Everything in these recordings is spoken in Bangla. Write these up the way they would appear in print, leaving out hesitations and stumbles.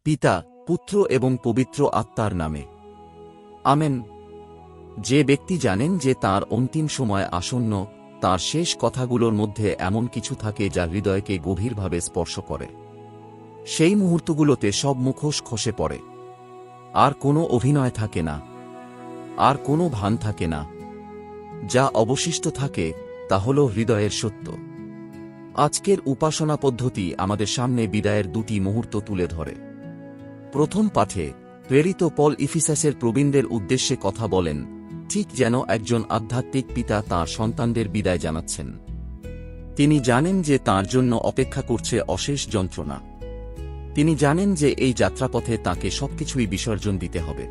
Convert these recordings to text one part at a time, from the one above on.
পিতা, পুত্র এবং পবিত্র আত্মার নামে। আমেন। যে ব্যক্তি জানেন যে তার অন্তিম সময় আসন্ন, তার শেষ কথাগুলোর মধ্যে এমন কিছু থাকে যা হৃদয়কে গভীরভাবে স্পর্শ করে। সেই মুহূর্তগুলোতে সব মুখোশ খসে পড়ে। আর কোনো অভিনয় থাকে না, আর কোনো ভান থাকে না। যা অবশিষ্ট থাকে তা হল হৃদয়ের সত্য। আজকের উপাসনা পদ্ধতি আমাদের সামনে বিদায়ের দুটি মুহূর্ত তুলে ধরে। প্রথম পাঠে প্রেরিত পল ইফিসাসের প্রবীণদের উদ্দেশ্যে কথা বলেন, ঠিক যেন একজন আধ্যাত্মিক পিতা তাঁর সন্তানদের বিদায় জানাচ্ছেন। তিনি জানেন যে তাঁর জন্য অপেক্ষা করছে অশেষ যন্ত্রণা। তিনি জানেন যে এই যাত্রাপথে তাঁকে সবকিছুই বিসর্জন দিতে হবে।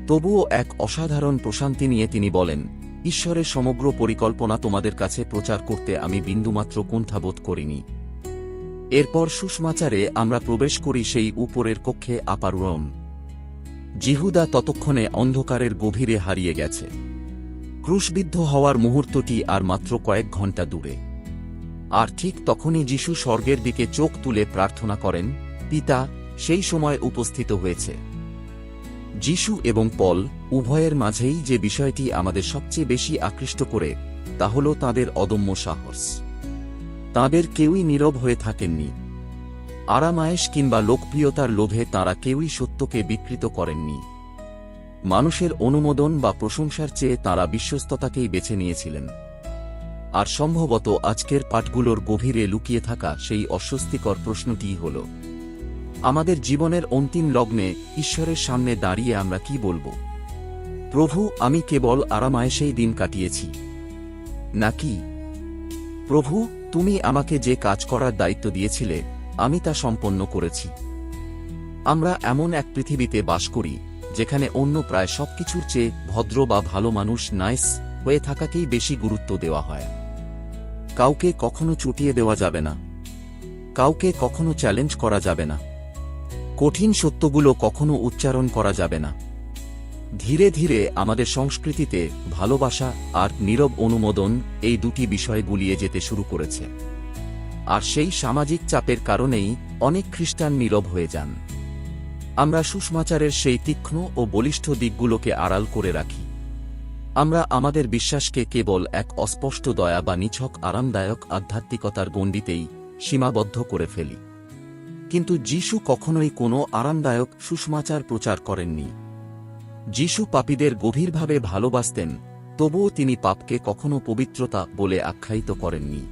তবুও এক অসাধারণ প্রশান্তি নিয়ে তিনি বলেন, ঈশ্বরের সমগ্র পরিকল্পনা তোমাদের কাছে প্রচার করতে আমি বিন্দুমাত্র কুণ্ঠাবোধ করিনি। এরপর সুষমাচারে আমরা প্রবেশ করি সেই উপরের কক্ষে আপারুরম। জিহুদা ততক্ষণে অন্ধকারের গভীরে হারিয়ে গেছে। ক্রুশবিদ্ধ হওয়ার মুহূর্তটি আর মাত্র কয়েক ঘণ্টা দূরে। আর ঠিক তখনই যিশু স্বর্গের দিকে চোখ তুলে প্রার্থনা করেন, পিতা, সেই সময় উপস্থিত হয়েছে। যিশু এবং পল উভয়ের মাঝেই যে বিষয়টি আমাদের সবচেয়ে বেশি আকৃষ্ট করে তা হল তাঁদের অদম্য সাহস। তাঁদের কেউই নীরব হয়ে থাকেননি। আরামায়েশ কিংবা লোকপ্রিয়তার লোভে তাঁরা কেউই সত্যকে বিকৃত করেননি। মানুষের অনুমোদন বা প্রশংসার চেয়ে তাঁরা বিশ্বস্ততাকেই বেছে নিয়েছিলেন। আর সম্ভবত আজকের পাঠগুলোর গভীরে লুকিয়ে থাকা সেই অস্বস্তিকর প্রশ্নটিই হল, আমাদের জীবনের অন্তিম লগ্নে ঈশ্বরের সামনে দাঁড়িয়ে আমরা কি বলবো? প্রভু, আমি কেবল আরামায়েশেই দিন কাটিয়েছি, নাকি প্রভু, তুমি আমাকে যে কাজ করার দায়িত্ব দিয়েছিলে আমি তা সম্পন্ন করেছি? আমরা এমন এক পৃথিবীতে বাস করি যেখানে অন্য প্রায় সবকিছুর চেয়ে ভদ্র বা ভালো মানুষ, নাইস হয়ে থাকাকেই বেশি গুরুত্ব দেওয়া হয়। কাউকে কখনো চুটিয়ে দেওয়া যাবে না, কাউকে কখনো চ্যালেঞ্জ করা যাবে না, কঠিন সত্যগুলো কখনো উচ্চারণ করা যাবে না। ধীরে ধীরে আমাদের সংস্কৃতিতে ভালোবাসা আর নীরব অনুমোদন এই দুটি বিষয় গুলিয়ে যেতে শুরু করেছে। আর সেই সামাজিক চাপের কারণেই অনেক খ্রিস্টান নীরব হয়ে যান। আমরা সুষমাচারের সেই তীক্ষ্ণ ও বলিষ্ঠ দিকগুলোকে আড়াল করে রাখি। আমরা আমাদের বিশ্বাসকে কেবল এক অস্পষ্ট দয়া বা নিছক আরামদায়ক আধ্যাত্মিকতার গণ্ডিতেই সীমাবদ্ধ করে ফেলি। কিন্তু যিশু কখনোই কোনো আরামদায়ক সুষমাচার প্রচার করেননি। যিশু পাপীদের গভীরভাবে ভালোবাসতেন, তবুও তিনি পাপকে কখনো পবিত্রতা বলে আখ্যায়িত করেননি।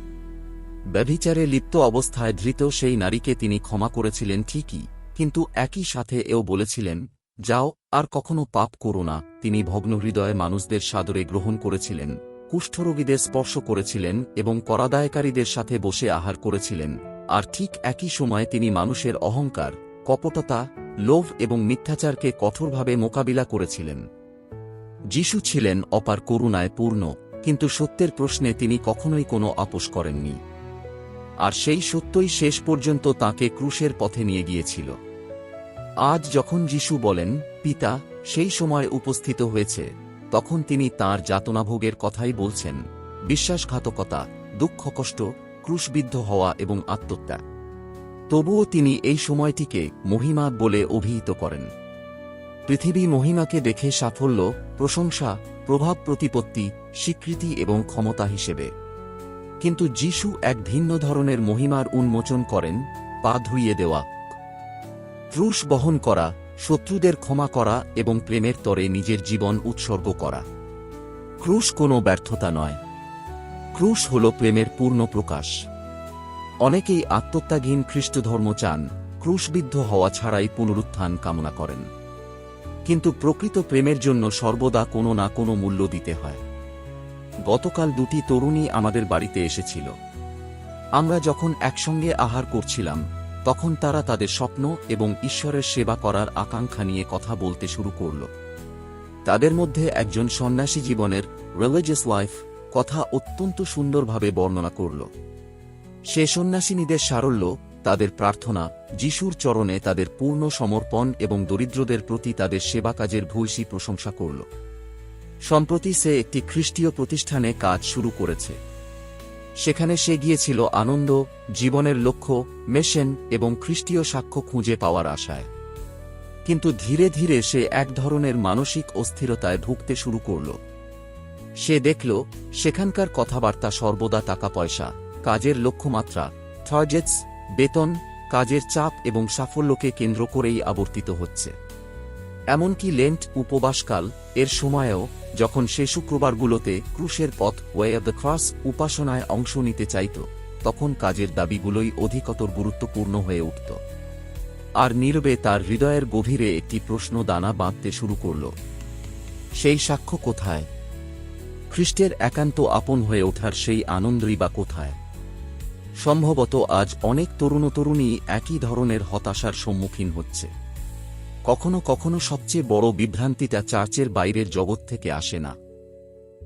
ব্যভিচারে লিপ্ত অবস্থায় ধৃত সেই নারীকে তিনি ক্ষমা করেছিলেন ঠিকই, কিন্তু একই সাথে এও বলেছিলেন, যাও, আর কখনো পাপ করো না। তিনি ভগ্নহৃদয় মানুষদের সাদরে গ্রহণ করেছিলেন, কুষ্ঠরোগীদের স্পর্শ করেছিলেন এবং করাদায়কারীদের সাথে বসে আহার করেছিলেন। আর ঠিক একই সময়ে তিনি মানুষের অহংকার, কপটতা, লোভ এবং মিথ্যাচারকে কঠোরভাবে মোকাবিলা করেছিলেন। যিশু ছিলেন অপার করুণায় পূর্ণ, কিন্তু সত্যের প্রশ্নে তিনি কখনোই কোনো আপোস করেননি। আর সেই সত্যই শেষ পর্যন্ত তাঁকে ক্রুশের পথে নিয়ে গিয়েছিল। আজ যখন যিশু বলেন, পিতা, সেই সময় উপস্থিত হয়েছে, তখন তিনি তাঁর যাতনাভোগের কথাই বলছেন, বিশ্বাসঘাতকতা, দুঃখ, কষ্ট, ক্রুশবিদ্ধ হওয়া এবং আত্মত্যাগ। তবুও তিনি এই সময়টিকে মহিমা বলে অভিহিত করেন। পৃথিবী মহিমাকে দেখে সাফল্য, প্রশংসা, প্রভাব, প্রতিপত্তি, স্বীকৃতি এবং ক্ষমতা হিসেবে। কিন্তু যিশু এক ভিন্ন ধরনের মহিমার উন্মোচন করেন, পা ধুইয়ে দেওয়া, ক্রুশ বহন করা, শত্রুদের ক্ষমা করা এবং প্রেমের তরে নিজের জীবন উৎসর্গ করা। ক্রুশ কোনো ব্যর্থতা নয়, ক্রুশ হল প্রেমের পূর্ণ প্রকাশ। অনেকেই আত্মত্যাগহীন খ্রিস্টধর্ম চান, ক্রুশবিদ্ধ হওয়া ছাড়াই পুনরুত্থান কামনা করেন। কিন্তু প্রকৃত প্রেমের জন্য সর্বদা কোনো না কোনো মূল্য দিতে হয়। গতকাল দুটি তরুণী আমাদের বাড়িতে এসেছিল। আমরা যখন একসঙ্গে আহার করছিলাম, তখন তারা তাদের স্বপ্ন এবং ঈশ্বরের সেবা করার আকাঙ্ক্ষা নিয়ে কথা বলতে শুরু করল। তাদের মধ্যে একজন সন্ন্যাসী জীবনের রিলিজিয়াস লাইফ কথা অত্যন্ত সুন্দরভাবে বর্ণনা করল। সে সন্ন্যাসিনীদের সারল্য, তাদের প্রার্থনা, যিশুর চরণে তাদের পূর্ণ সমর্পণ এবং দরিদ্রদের প্রতি তাদের সেবা কাজের ভূয়সী প্রশংসা করল। সম্প্রতি সে একটি খ্রিস্টীয় প্রতিষ্ঠানে কাজ শুরু করেছে। সেখানে সে গিয়েছিল আনন্দ, জীবনের লক্ষ্য, মিশন এবং খ্রিস্টীয় সাক্ষ্য খুঁজে পাওয়ার আশায়। কিন্তু ধীরে ধীরে সে এক ধরনের মানসিক অস্থিরতায় ভুগতে শুরু করল। সে দেখল সেখানকার কথাবার্তা সর্বদা টাকা পয়সা, কাজের লক্ষ্যমাত্রা, টার্গেটস, বেতন, কাজের চাপ এবং সাফল্যকে কেন্দ্র করেই আবর্তিত হচ্ছে। এমনকি লেন্ট উপবাসকাল এর সময়েও যখন সে শুক্রবারগুলোতে ক্রুশের পথ ওয়ে অব দ্য ক্রস উপাসনায় অংশ নিতে চাইত, তখন কাজের দাবিগুলোই অধিকতর গুরুত্বপূর্ণ হয়ে উঠত। আর নীরবে তার হৃদয়ের গভীরে একটি প্রশ্ন দানা বাঁধতে শুরু করল, সেই সাক্ষ্য কোথায়? খ্রিস্টের একান্ত আপন হয়ে ওঠার সেই আনন্দই বা কোথায়? সম্ভবত আজ অনেক তরুণ-তরুণী একই ধরনের হতাশার সম্মুখীন হচ্ছে। কখনো কখনো সবচেয়ে বড় বিভ্রান্তিটা চার্চের বাইরের জগৎ থেকে আসে না,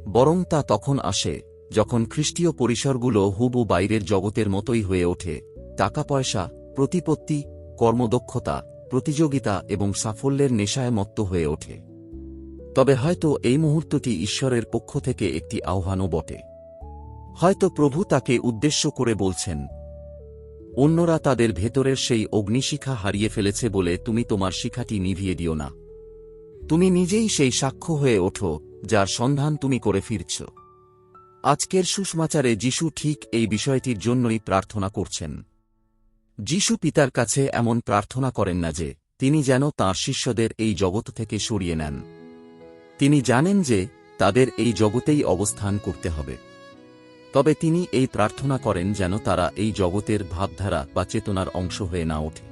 বরং তা তখন আসে যখন খ্রিস্টীয় পরিসরগুলো হুবহু বাইরের জগতের মতোই হয়ে ওঠে, টাকা পয়সা, প্রতিপত্তি, কর্মদক্ষতা, প্রতিযোগিতা এবং সাফল্যের নেশায় মত্ত হয়ে ওঠে। তবে হয়তো এই মুহূর্তটি ঈশ্বরের পক্ষ থেকে একটি আহ্বানও বটে। হয়তো প্রভু তাকে উদ্দেশ্য করে বলছেন, অন্যরা তাদের ভেতরের সেই অগ্নিশিখা হারিয়ে ফেলেছে বলে তুমি তোমার শিখাটি নিভিয়ে দিও না। তুমি নিজেই সেই সাক্ষ্য হয়ে ওঠো যার সন্ধান তুমি করে ফিরছ। আজকের সুসমাচারে যিশু ঠিক এই বিষয়টির জন্যই প্রার্থনা করছেন। যিশু পিতার কাছে এমন প্রার্থনা করেন না যে তিনি যেন তাঁর শিষ্যদের এই জগৎ থেকে সরিয়ে নেন। তিনি জানেন যে তাদের এই জগতেই অবস্থান করতে হবে। তবে তিনি এই প্রার্থনা করেন যেন তারা এই জগতের ভাবধারা বা চেতনার অংশ হয়ে না ওঠে।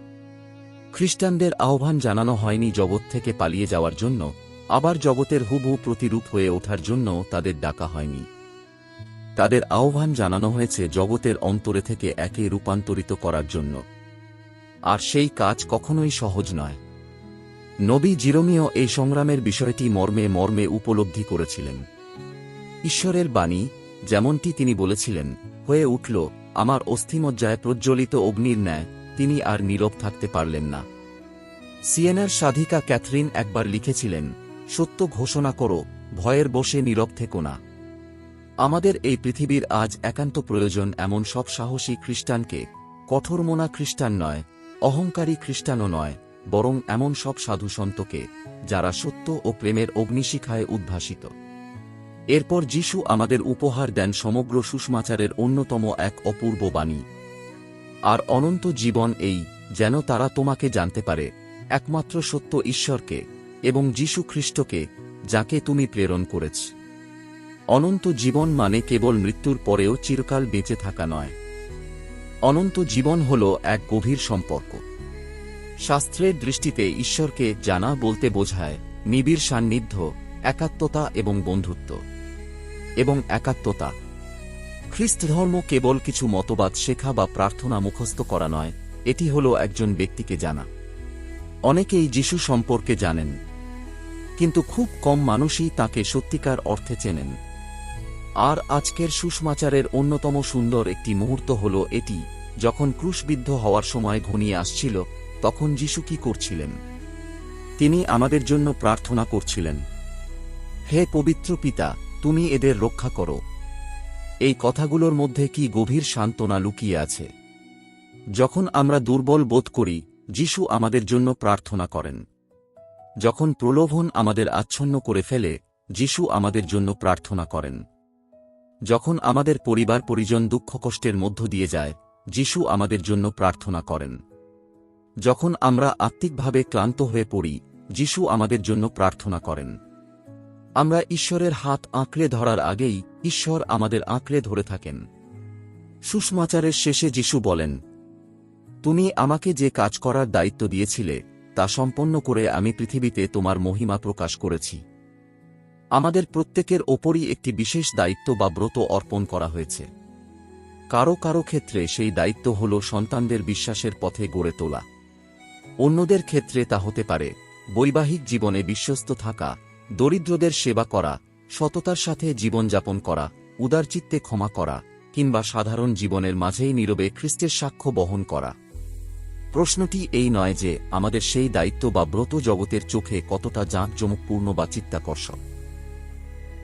খ্রিস্টানদের আহ্বান জানানো হয়নি জগৎ থেকে পালিয়ে যাওয়ার জন্য, আবার জগতের হুবহু প্রতিরূপ হয়ে ওঠার জন্য তাদের ডাকা হয়নি। তাদের আহ্বান জানানো হয়েছে জগতের অন্তরে থেকে একে রূপান্তরিত করার জন্য। আর সেই কাজ কখনোই সহজ নয়। নবী জিরমীয় এই সংগ্রামের বিষয়টি মর্মে মর্মে উপলব্ধি করেছিলেন। ঈশ্বরের বাণী, যেমনটি তিনি বলেছিলেন, হয়ে উঠল আমার অস্থিমজ্জায় প্রজ্বলিত অগ্নির ন্যায়, তিনি আর নীরব থাকতে পারলেন না। সিয়েনার সাধিকা ক্যাথরিন একবার লিখেছিলেন, সত্য ঘোষণা করো, ভয়ের বসে নীরব থেকো না। আমাদের এই পৃথিবীর আজ একান্ত প্রয়োজন এমন সব সাহসী খ্রিস্টানকে, কঠোরমনা খ্রিস্টান নয়, অহংকারী খ্রিস্টানও নয়, বরং এমন সব সাধুসন্তকে যারা সত্য ও প্রেমের অগ্নিশিখায় উদ্ভাসিত। এরপর যিশু আমাদের উপহার দেন সমগ্র সুসমাচারের অন্যতম এক অপূর্ব বাণী। আর অনন্ত জীবন এই, যেন তারা তোমাকে জানতে পারে, একমাত্র সত্য ঈশ্বরকে এবং যিশু খ্রিস্টকে, যাকে তুমি প্রেরণ করেছ। অনন্ত জীবন মানে কেবল মৃত্যুর পরেও চিরকাল বেঁচে থাকা নয়। অনন্ত জীবন হল এক গভীর সম্পর্ক। শাস্ত্রের দৃষ্টিতে ঈশ্বরকে জানা বলতে বোঝায় নিবিড় সান্নিধ্য, একাত্মতা এবং বন্ধুত্ব। এবং একাত্মতা। খ্রিস্ট ধর্ম কেবল কিছু মতবাদ শেখা বা প্রার্থনা মুখস্থ করা নয়, এটি হল একজন ব্যক্তিকে জানা। অনেকেই যিশু সম্পর্কে জানেন, কিন্তু খুব কম মানুষই তাকে সত্যিকার অর্থে চেনেন। আর আজকের সুসমাচারের অন্যতম সুন্দর একটি মুহূর্ত হল এটি, যখন ক্রুশবিদ্ধ হওয়ার সময় ঘনিয়ে আসছিল, তখন যিশু কি করছিলেন? তিনি আমাদের জন্য প্রার্থনা করছিলেন, হে পবিত্র পিতা, তুমি এদের রক্ষা করো। এই কথাগুলোর মধ্যে কি গভীর সান্ত্বনা লুকিয়ে আছে! যখন আমরা দুর্বল বোধ করি, যিশু আমাদের জন্য প্রার্থনা করেন। যখন প্রলোভন আমাদের আচ্ছন্ন করে ফেলে, যিশু আমাদের জন্য প্রার্থনা করেন। যখন আমাদের পরিবার পরিজন দুঃখ কষ্টের মধ্য দিয়ে যায়, যিশু আমাদের জন্য প্রার্থনা করেন। যখন আমরা আত্মিকভাবে ক্লান্ত হয়ে পড়ি, যিশু আমাদের জন্য প্রার্থনা করেন। আমরা ঈশ্বরের হাত আঁকড়ে ধরার আগেই ঈশ্বর আমাদের আঁকড়ে ধরে থাকেন। সুসমাচারের শেষে যিশু বলেন, তুমি আমাকে যে কাজ করার দায়িত্ব দিয়েছিলে তা সম্পন্ন করে আমি পৃথিবীতে তোমার মহিমা প্রকাশ করেছি। আমাদের প্রত্যেকের ওপরই একটি বিশেষ দায়িত্ব বা ব্রত অর্পণ করা হয়েছে। কারো কারো ক্ষেত্রে সেই দায়িত্ব হল সন্তানদের বিশ্বাসের পথে গড়ে তোলা। অন্যদের ক্ষেত্রে তা হতে পারে বৈবাহিক জীবনে বিশ্বস্ত থাকা, দরিদ্রদের সেবা করা, সততার সাথে জীবনযাপন করা, উদারচিত্তে ক্ষমা করা, কিংবা সাধারণ জীবনের মাঝেই নীরবে খ্রিস্টের সাক্ষ্য বহন করা। প্রশ্নটি এই নয় যে আমাদের সেই দায়িত্ব বা ব্রত জগতের চোখে কতটা জাঁকজমকপূর্ণ বা চিত্তাকর্ষক,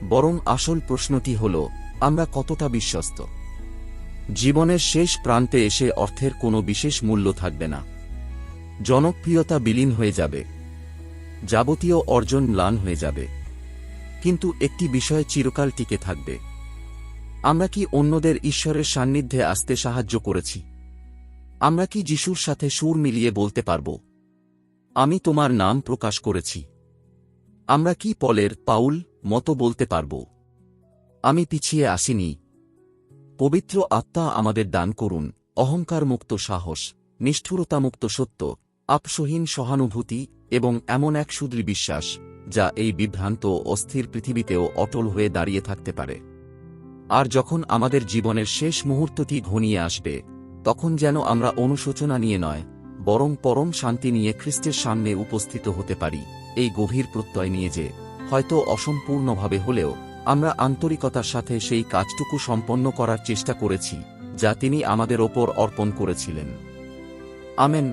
বরং আসল প্রশ্নটি হল আমরা কতটা বিশ্বস্ত। জীবনের শেষ প্রান্তে এসে অর্থের কোনো বিশেষ মূল্য থাকবে না। জনপ্রিয়তা বিলীন হয়ে যাবে, যাবতীয় অর্জন ম্লান হয়ে যাবে, কিন্তু একটি বিষয় চিরকাল টিকে থাকবে। আমরা কি অন্যদের ঈশ্বরের সান্নিধ্যে আসতে সাহায্য করেছি? আমরা কি যিশুর সাথে সুর মিলিয়ে বলতে পারব, আমি তোমার নাম প্রকাশ করেছি? আমরা কি পলের, পাউল মতো বলতে পারব, আমি পিছিয়ে আসিনি? পবিত্র আত্মা আমাদের দান করুন অহংকারমুক্ত সাহস, নিষ্ঠুরতামুক্ত সত্য, আপসহীন সহানুভূতি এবং এমন এক সুদৃঢ় বিশ্বাস যা এই বিভ্রান্ত ও অস্থির পৃথিবীতেও অটল হয়ে দাঁড়িয়ে থাকতে পারে। আর যখন আমাদের জীবনের শেষ মুহূর্তটি ঘনিয়ে আসবে, তখন যেন আমরা অনুশোচনা নিয়ে নয়, বরং পরম শান্তি নিয়ে খ্রিস্টের সামনে উপস্থিত হতে পারি, এই গভীর প্রত্যয় নিয়ে যে, হয়তো অসম্পূর্ণভাবে হলেও আমরা আন্তরিকতার সাথে সেই কাজটুকু সম্পন্ন করার চেষ্টা করেছি যা তিনি আমাদের ওপর অর্পণ করেছিলেন। আমেন।